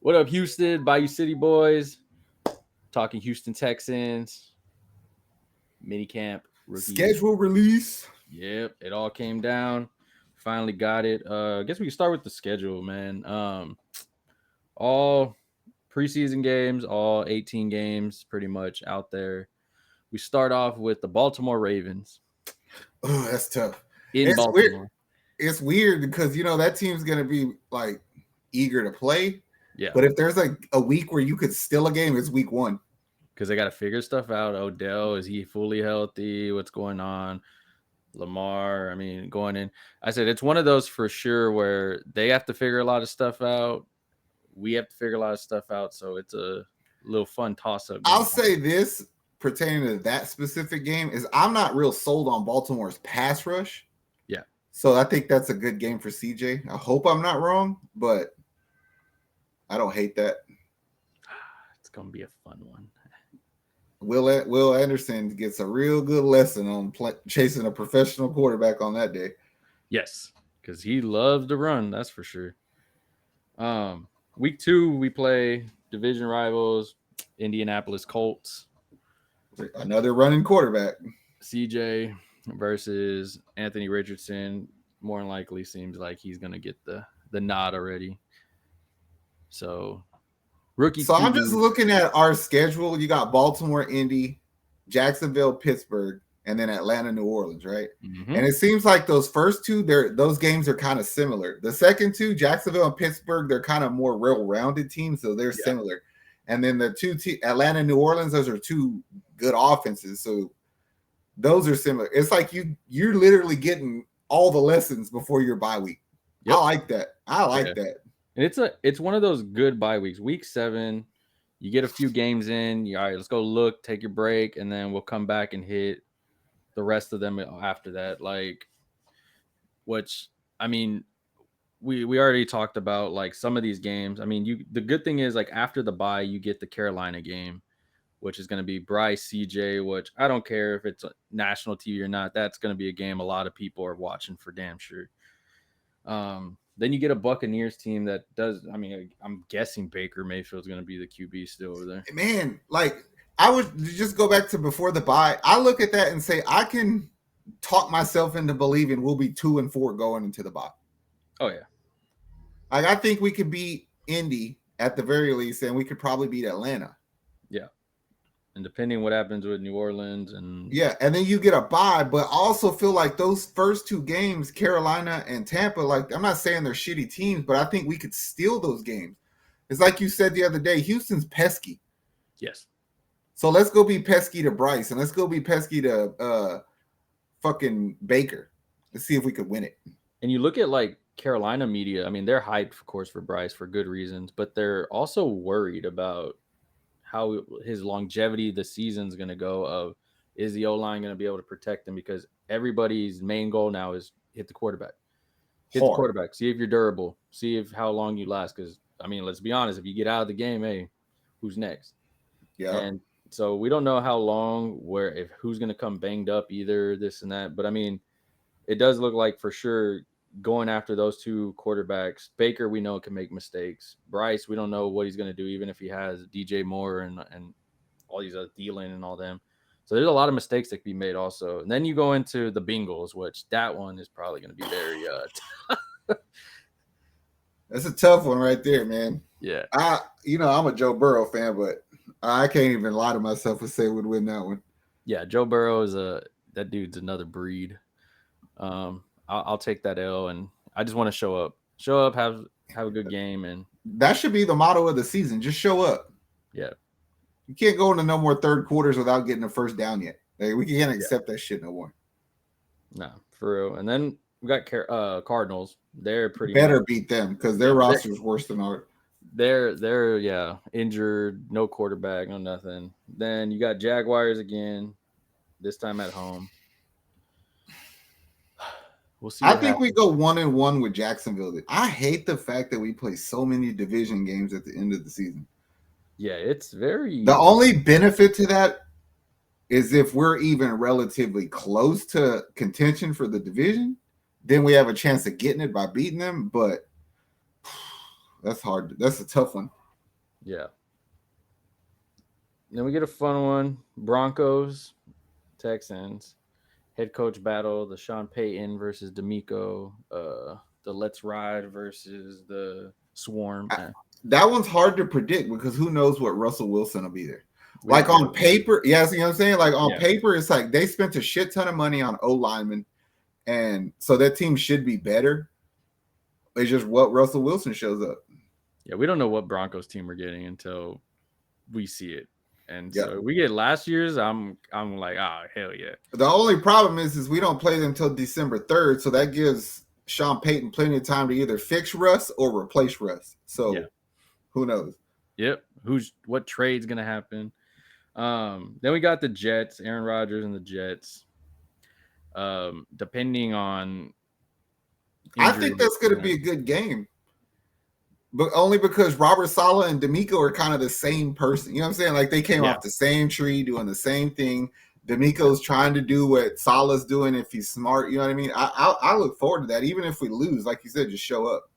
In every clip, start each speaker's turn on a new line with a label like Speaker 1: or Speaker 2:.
Speaker 1: What up, Houston? Bayou City boys. Talking Houston Texans. Minicamp rookies.
Speaker 2: Schedule release.
Speaker 1: Yep, it all came down. Finally got it. I guess we can start with the schedule, man. All preseason games, all 18 games pretty much out there. We start off with the Baltimore Ravens
Speaker 2: Oh, that's tough.
Speaker 1: in
Speaker 2: It's weird.
Speaker 1: Baltimore.
Speaker 2: It's weird because that team's gonna be like eager to play.
Speaker 1: Yeah,
Speaker 2: But if there's like a week where you could steal a game, it's week 1.
Speaker 1: because they got to figure stuff out. Odell, is he fully healthy? What's going on? Lamar, I mean, going in. I said it's one of those for sure where they have to figure a lot of stuff out. We have to figure a lot of stuff out. So it's a little fun toss-up.
Speaker 2: I'll say this pertaining to that specific game is I'm not real sold on Baltimore's pass rush.
Speaker 1: Yeah.
Speaker 2: So I think that's a good game for CJ. I hope I'm not wrong, but I don't hate that.
Speaker 1: It's going to be a fun one.
Speaker 2: Will Anderson gets a real good lesson on chasing a professional quarterback on that day.
Speaker 1: Yes, because he loves to run. That's for sure. Week 2, we play division rivals, Indianapolis Colts.
Speaker 2: Another running quarterback.
Speaker 1: CJ versus Anthony Richardson. More than likely seems like he's going to get the nod already. So, rookie.
Speaker 2: So I'm just looking at our schedule. You got Baltimore, Indy, Jacksonville, Pittsburgh, and then Atlanta, New Orleans, right?
Speaker 1: Mm-hmm.
Speaker 2: And it seems like those first two, those games are kind of similar. The second two, Jacksonville and Pittsburgh, they're kind of more well-rounded teams, so they're similar. And then the two Atlanta, New Orleans, those are two good offenses, so those are similar. It's like you're literally getting all the lessons before your bye week. Yep. I like that.
Speaker 1: And it's one of those good bye weeks. Week 7, you get a few games in. All right, let's go look, take your break, and then we'll come back and hit the rest of them after that. Like, which, I mean, we already talked about, like, some of these games. I mean, the good thing is, like, after the bye, you get the Carolina game, which is going to be Bryce, CJ, which I don't care if it's national TV or not. That's going to be a game a lot of people are watching for damn sure. Then you get a Buccaneers team that does. I mean, I'm guessing Baker Mayfield's going to be the QB still over there.
Speaker 2: Man, like, I would just go back to before the bye. I look at that and say I can talk myself into believing we'll be 2-4 going into the bye.
Speaker 1: Oh yeah,
Speaker 2: like I think we could beat Indy at the very least, and we could probably beat Atlanta.
Speaker 1: Yeah, and depending what happens with New Orleans and
Speaker 2: then you get a bye. But I also feel like those first two games, Carolina and Tampa, like, I'm not saying they're shitty teams, but I think we could steal those games. It's like you said the other day, Houston's pesky.
Speaker 1: Yes.
Speaker 2: So let's go be pesky to Bryce, and let's go be pesky to fucking Baker. Let's see if we could win it.
Speaker 1: And you look at, like, Carolina media. I mean, they're hyped, of course, for Bryce for good reasons, but they're also worried about how his longevity the season's going to go. Of, is the O-line going to be able to protect him? Because everybody's main goal now is hit the quarterback. The quarterback. See if you're durable. See how long you last. Because, I mean, let's be honest. If you get out of the game, hey, who's next?
Speaker 2: Yeah.
Speaker 1: And so we don't know how long, who's going to come banged up either, this and that. But, I mean, it does look like for sure going after those two quarterbacks. Baker, we know, can make mistakes. Bryce, we don't know what he's going to do, even if he has DJ Moore and all these other Thielen and all them. So there's a lot of mistakes that can be made also. And then you go into the Bengals, which that one is probably going to be very
Speaker 2: That's a tough one right there, man.
Speaker 1: Yeah.
Speaker 2: I'm a Joe Burrow fan, but I can't even lie to myself and say we'd win that one.
Speaker 1: Yeah, Joe Burrow is that dude's another breed. I'll take that L, and I just want to show up, have a good game, and
Speaker 2: that should be the motto of the season. Just show up.
Speaker 1: Yeah,
Speaker 2: you can't go into no more third quarters without getting a first down yet. Like, we can't accept that shit no more.
Speaker 1: No, for real. And then we got Cardinals. They're pretty
Speaker 2: better beat them because their roster is worse than ours.
Speaker 1: They're injured, no quarterback, no nothing. Then you got Jaguars again, this time at home. We'll see.
Speaker 2: I think we go 1-1 with Jacksonville. I hate the fact that we play so many division games at the end of the season.
Speaker 1: Yeah, it's very.
Speaker 2: The only benefit to that is if we're even relatively close to contention for the division, then we have a chance of getting it by beating them. But that's hard. That's a tough one.
Speaker 1: Yeah. Then we get a fun one: Broncos, Texans. Head coach battle: the Sean Payton versus D'Amico. The Let's Ride versus the Swarm.
Speaker 2: That one's hard to predict because who knows what Russell Wilson will be there.
Speaker 1: We
Speaker 2: Like
Speaker 1: don't
Speaker 2: on paper, yeah, you know what I'm saying? Like on
Speaker 1: Yeah.
Speaker 2: paper, it's like they spent a shit ton of money on O linemen, and so that team should be better. It's just what Russell Wilson shows up.
Speaker 1: Yeah, we don't know what Broncos team we're getting until we see it. And
Speaker 2: Yep.
Speaker 1: so we get last year's, I'm like, ah, hell yeah.
Speaker 2: The only problem is we don't play them until December 3rd, so that gives Sean Payton plenty of time to either fix Russ or replace Russ. So
Speaker 1: Yeah.
Speaker 2: who knows?
Speaker 1: Yep. What trade's gonna happen? Then we got the Jets, Aaron Rodgers and the Jets. Depending on
Speaker 2: I think that's going to be a good game, but only because Robert Saleh and D'Amico are kind of the same person. You know what I'm saying? Like they came off the same tree, doing the same thing. D'Amico's trying to do what Saleh's doing if he's smart. You know what I mean? I look forward to that. Even if we lose, like you said, just show up.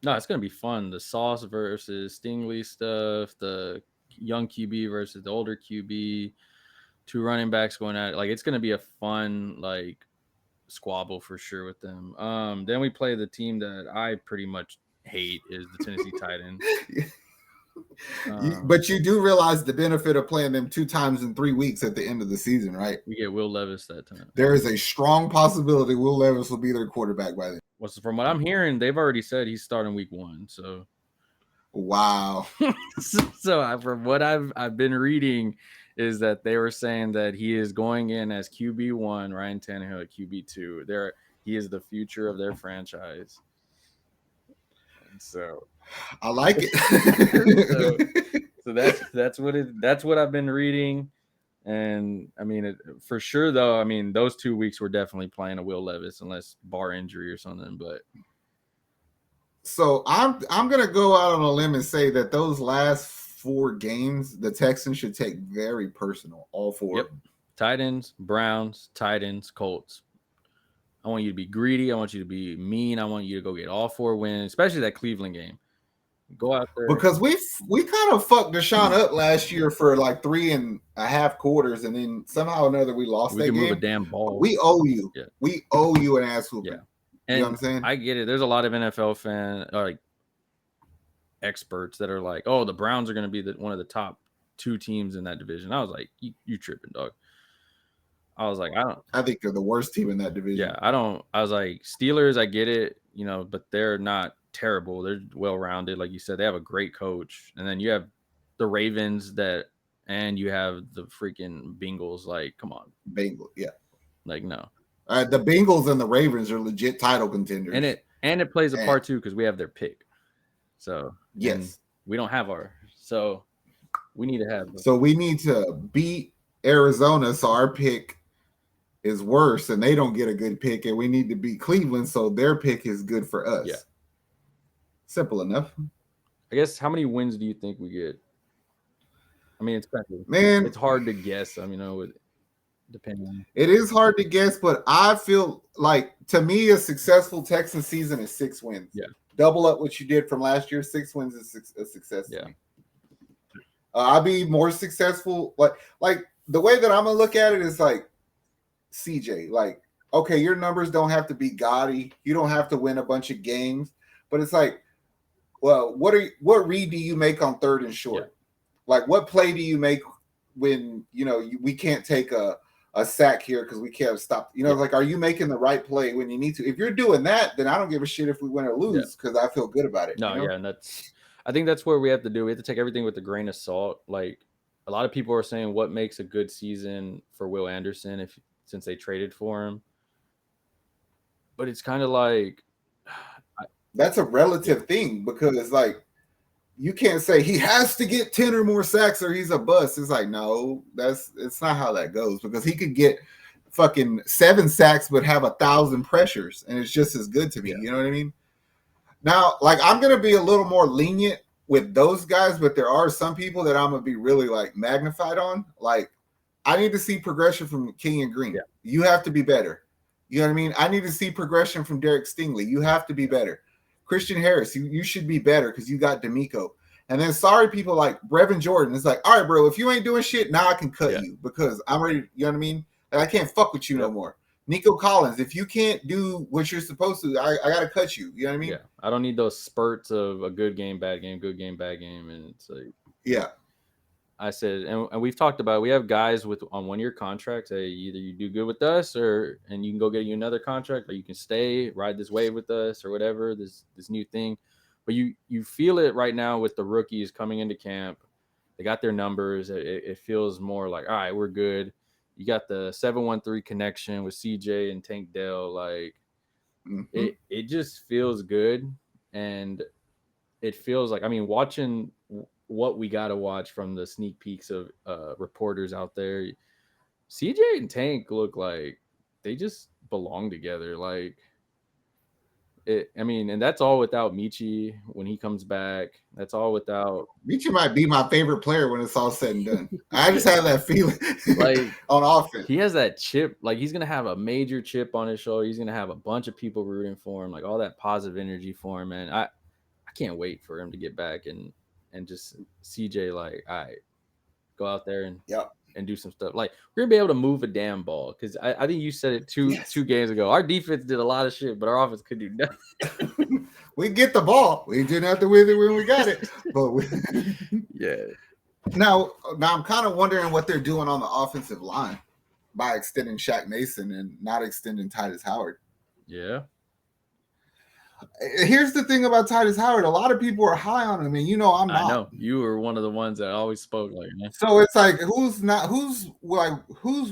Speaker 1: No, it's gonna be fun. The Sauce versus Stingley stuff, the young QB versus the older QB, two running backs going at it. Like it's gonna be a fun like squabble for sure with them. Then we play the team that I pretty much hate is the Tennessee Titans.
Speaker 2: But you do realize the benefit of playing them 2 times in 3 weeks at the end of the season, right?
Speaker 1: We get Will Levis that time.
Speaker 2: There is a strong possibility Will Levis will be their quarterback by then.
Speaker 1: From what I'm hearing, they've already said he's starting week 1. So
Speaker 2: wow.
Speaker 1: From what I've been reading is that they were saying that he is going in as QB1, Ryan Tannehill at QB2. He is the future of their franchise. And so
Speaker 2: I like it.
Speaker 1: so that's what I've been reading. And I mean, for sure though, I mean, those 2 weeks we're definitely playing a Will Levis unless bar injury or something. But
Speaker 2: so I'm gonna go out on a limb and say that those last 4 games the Texans should take very personal. All 4.
Speaker 1: Yep. Titans, Browns, Titans, Colts. I want you to be greedy. I want you to be mean. I want you to go get all 4 wins, especially that Cleveland game. Go out there
Speaker 2: because we kind of fucked Deshaun up last year for like 3.5 quarters, and then somehow or another we lost that game. We can move
Speaker 1: a damn ball.
Speaker 2: We owe you. Yeah. We owe you an ass whooping.
Speaker 1: Yeah.
Speaker 2: And you know what I'm saying?
Speaker 1: I get it. There's a lot of NFL fan like experts that are like, "Oh, the Browns are going to be one of the top 2 teams in that division." I was like, "You tripping, dog?" I was like,
Speaker 2: I think they're the worst team in that division.
Speaker 1: Yeah, I was like, Steelers, I get it, but they're not terrible. They're well-rounded. Like you said, they have a great coach. And then you have the Ravens and you have the freaking Bengals. Like, come on.
Speaker 2: Bengals, yeah.
Speaker 1: Like, no.
Speaker 2: The Bengals and the Ravens are legit title contenders.
Speaker 1: And it plays a part too because we have their pick. So
Speaker 2: yes.
Speaker 1: We don't have so we need to have them.
Speaker 2: So we need to beat Arizona so our pick is worse and they don't get a good pick, and we need to beat Cleveland so their pick is good for us.
Speaker 1: Yeah.
Speaker 2: Simple enough.
Speaker 1: I guess how many wins do you think we get? I mean, it's hard to guess. I mean, depending.
Speaker 2: It is hard to guess, but I feel like to me a successful Texans season is 6 wins.
Speaker 1: Yeah.
Speaker 2: Double up what you did from last year. 6 wins is a success.
Speaker 1: Yeah.
Speaker 2: I'll be more successful. Like the way that I'm gonna look at it is like CJ. Like, okay, your numbers don't have to be gaudy. You don't have to win a bunch of games, but it's like, well, what read do you make on 3rd and short? Yeah. Like, what play do you make when we can't take a sack here because we can't stop? Like, are you making the right play when you need to? If you're doing that, then I don't give a shit if we win or lose because I feel good about it.
Speaker 1: No, yeah, and I think that's what we have to do. We have to take everything with a grain of salt. Like, a lot of people are saying, what makes a good season for Will Anderson since they traded for him? But it's kind of like
Speaker 2: that's a relative thing because it's like you can't say he has to get 10 or more sacks or he's a bust. It's like, no, it's not how that goes, because he could get fucking 7 sacks but have 1,000 pressures and it's just as good to me. You know what I mean? Now, like, I'm gonna be a little more lenient with those guys, but there are some people that I'm gonna be really like magnified on. Like, I need to see progression from King and Green.
Speaker 1: Yeah.
Speaker 2: You have to be better. You know what I mean? I need to see progression from Derek Stingley. You have to be better. Christian Harris, you should be better because you got D'Amico. And then sorry people like Brevin Jordan. It's like, all right, bro, if you ain't doing shit, now I can cut
Speaker 1: Yeah.
Speaker 2: you because I'm ready. You know what I mean? Like, I can't fuck with you no more. Nico Collins, if you can't do what you're supposed to, I gotta cut you. You know what I mean?
Speaker 1: Yeah. I don't need those spurts of a good game, bad game, good game, bad game. And it's like,
Speaker 2: yeah.
Speaker 1: I said, and we've talked about it, we have guys with on 1-year contracts. Hey, either you do good with us and you can go get you another contract, or you can stay, ride this wave with us or whatever, this new thing. But you feel it right now with the rookies coming into camp. They got their numbers. It feels more like, all right, we're good. You got the 713 connection with CJ and Tank Dell. Like it just feels good. And it feels like, I mean, watching what we got to watch from the sneak peeks of reporters out there, CJ and Tank look like they just belong together. Like I mean, and that's all without Michi when he comes back. That's all without
Speaker 2: Michi might be my favorite player when it's all said and done. I just have that feeling
Speaker 1: like
Speaker 2: on offense.
Speaker 1: He has that chip, like he's gonna have a major chip on his shoulder. He's gonna have a bunch of people rooting for him, like all that positive energy for him, man. I can't wait for him to get back and just CJ like, all right, go out there and do some stuff. Like we're gonna be able to move a damn ball because I think you said it two games ago. Our defense did a lot of shit, but our offense could do nothing.
Speaker 2: We get the ball. We didn't have to with it when we got it, but
Speaker 1: yeah.
Speaker 2: Now I'm kind of wondering what they're doing on the offensive line by extending Shaq Mason and not extending Titus Howard.
Speaker 1: Yeah.
Speaker 2: Here's the thing about Titus Howard. A lot of people are high on him, and I'm not.
Speaker 1: I know. You were one of the ones that always spoke like that.
Speaker 2: So it's like, who's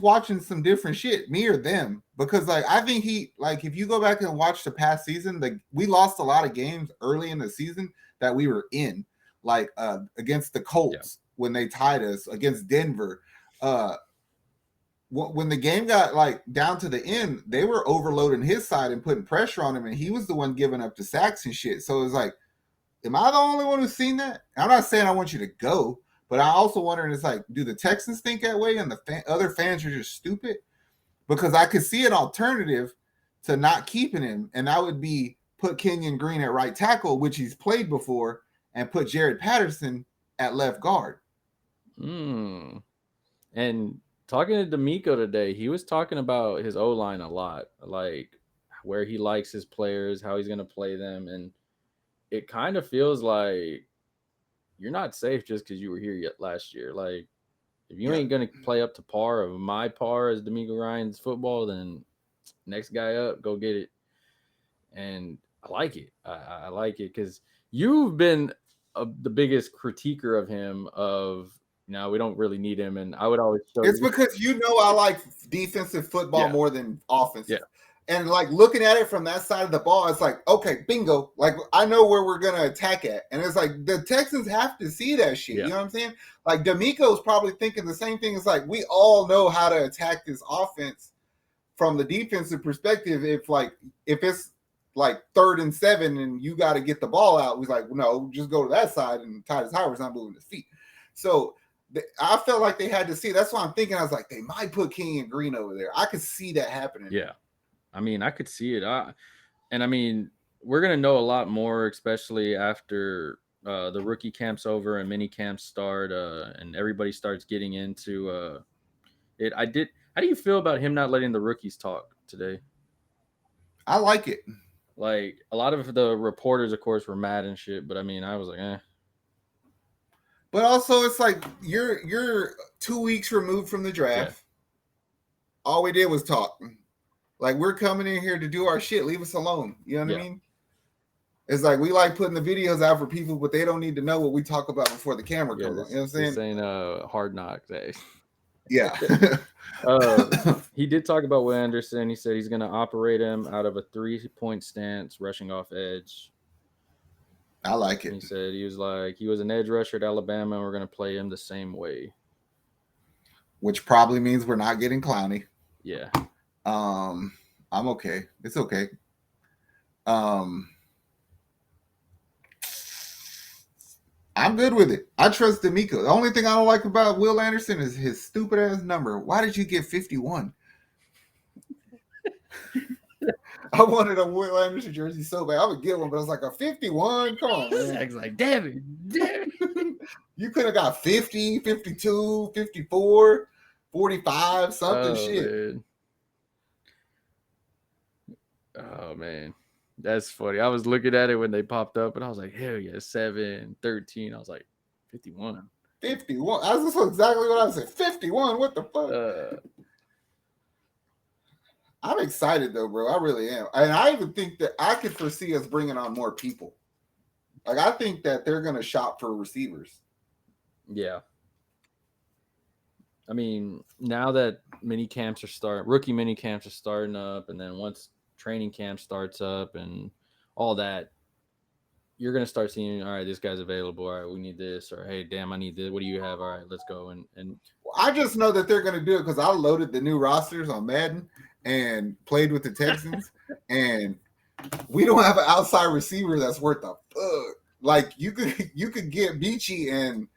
Speaker 2: watching some different shit, me or them? Because like I think if you go back and watch the past season, we lost a lot of games early in the season that we were in, like against the Colts when they tied us, against Denver. When the game got like down to the end, they were overloading his side and putting pressure on him, and he was the one giving up the sacks and shit. So it's like, am I the only one who's seen that? I'm not saying I want you to go, but I also wondering, it's like, do the Texans think that way and the other fans are just stupid? Because I could see an alternative to not keeping him, and that would be put Kenyon Green at right tackle, which he's played before, and put Jared Patterson at left guard.
Speaker 1: And talking to D'Amico today, he was talking about his O-line a lot, like where he likes his players, how he's going to play them. And it kind of feels like you're not safe just because you were here yet last year. Like if you ain't going to play up to par of my par as D'Amico Ryan's football, then next guy up, go get it. And I like it. I like it because you've been the biggest critiquer of him of, no, we don't really need him. And I would always show
Speaker 2: it's because I like defensive football more than offensive.
Speaker 1: Yeah.
Speaker 2: And like looking at it from that side of the ball, it's like, okay, bingo. Like I know where we're gonna attack at. And it's like the Texans have to see that shit. You know what I'm saying? Like D'Amico's probably thinking the same thing. It's like we all know how to attack this offense from the defensive perspective. If it's like 3rd and 7 and you got to get the ball out, we're like, no, just go to that side, and Titus Howard's not moving his feet. So I felt like they had to see. That's why I'm thinking. I was like, they might put Kenyon Green over there. I could see that happening.
Speaker 1: Yeah, I mean, I could see it. And I mean, we're gonna know a lot more, especially after the rookie camp's over and mini camps start, and everybody starts getting into it. How do you feel about him not letting the rookies talk today?
Speaker 2: I like it.
Speaker 1: Like a lot of the reporters, of course, were mad and shit, but I mean, I was like, eh.
Speaker 2: But also, it's like you're 2 weeks removed from the draft. Yeah. All we did was talk. Like, we're coming in here to do our shit. Leave us alone. You know what I mean? It's like we like putting the videos out for people, but they don't need to know what we talk about before the camera comes on. You know what I'm saying?
Speaker 1: This ain't Hard Knocks.
Speaker 2: Yeah.
Speaker 1: He did talk about Will Anderson. He said he's going to operate him out of a 3-point stance, rushing off edge.
Speaker 2: I like it.
Speaker 1: He said he was an edge rusher at Alabama, and we're going to play him the same way.
Speaker 2: Which probably means we're not getting Clowney.
Speaker 1: Yeah.
Speaker 2: I'm okay. It's okay. I'm good with it. I trust D'Amico. The only thing I don't like about Will Anderson is his stupid ass number. Why did you get 51? I wanted a Will Anderson jersey so bad. I would get one, but it was like a 51. Come on, man.
Speaker 1: Zach's like, damn it.
Speaker 2: You could have got 50, 52, 54, 45, something shit.
Speaker 1: Man. Oh, man. That's funny. I was looking at it when they popped up, and I was like, hell yeah, 7, 13. I was like, 51.
Speaker 2: 51. That's exactly what I said. 51. What the fuck? I'm excited though, bro. I really am. And I even think that I could foresee us bringing on more people. Like, I think that they're going to shop for receivers.
Speaker 1: Yeah. I mean, now that rookie mini camps are starting up, and then once training camp starts up and all that, you're going to start seeing, all right, this guy's available. All right, we need this. Or, hey, damn, I need this. What do you have? All right, let's go. And
Speaker 2: I just know that they're going to do it because I loaded the new rosters on Madden and played with the Texans, and we don't have an outside receiver that's worth a fuck. Like, you could get Beachy and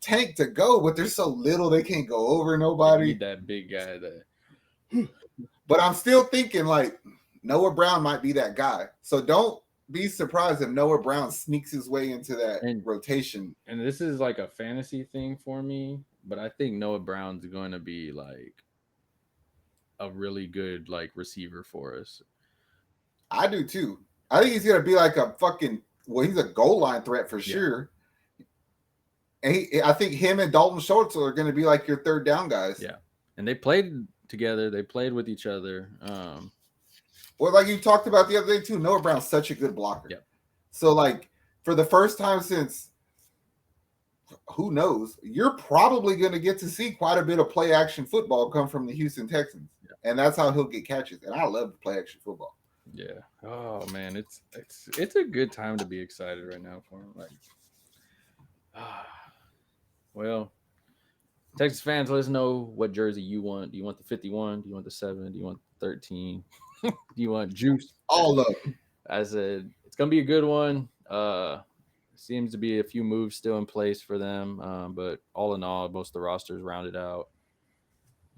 Speaker 2: Tank to go, but there's so little they can't go over nobody.
Speaker 1: You need that big guy there.
Speaker 2: But I'm still thinking like Noah Brown might be that guy. So don't be surprised if Noah Brown sneaks his way into that rotation.
Speaker 1: And this is like a fantasy thing for me, but I think Noah Brown's going to be like a really good like receiver for us.
Speaker 2: I do too. I think he's going to be like a fucking, he's a goal line threat for sure. And I think him and Dalton Schultz are going to be like your third down guys.
Speaker 1: Yeah. And they played together. They played with each other.
Speaker 2: Well, like you talked about the other day too, Noah Brown's such a good blocker.
Speaker 1: Yep.
Speaker 2: So like for the first time since who knows, you're probably going to get to see quite a bit of play action football come from the Houston Texans. Yep. And that's how he'll get catches. And I love the play action football.
Speaker 1: Yeah. Oh man, it's a good time to be excited right now for him. Like, well, Texas fans, let us know what jersey you want. Do you want the 51? Do you want the 7? Do you want the 13? Do you want juice?
Speaker 2: All of them.
Speaker 1: I said it's gonna be a good one. Seems to be a few moves still in place for them, but all in all, most of the rosters rounded out.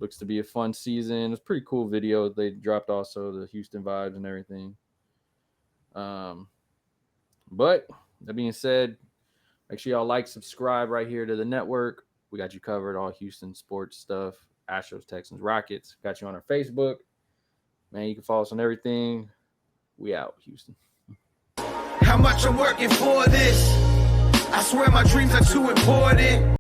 Speaker 1: Looks to be a fun season. It's a pretty cool video they dropped, also the Houston vibes and everything. But that being said, make sure y'all like, subscribe right here to the network. We got you covered, all Houston sports stuff. Astros, Texans, Rockets. Got you on our Facebook. Man, you can follow us on everything. We out, Houston.
Speaker 3: How much I'm working for this? I swear my dreams are too important.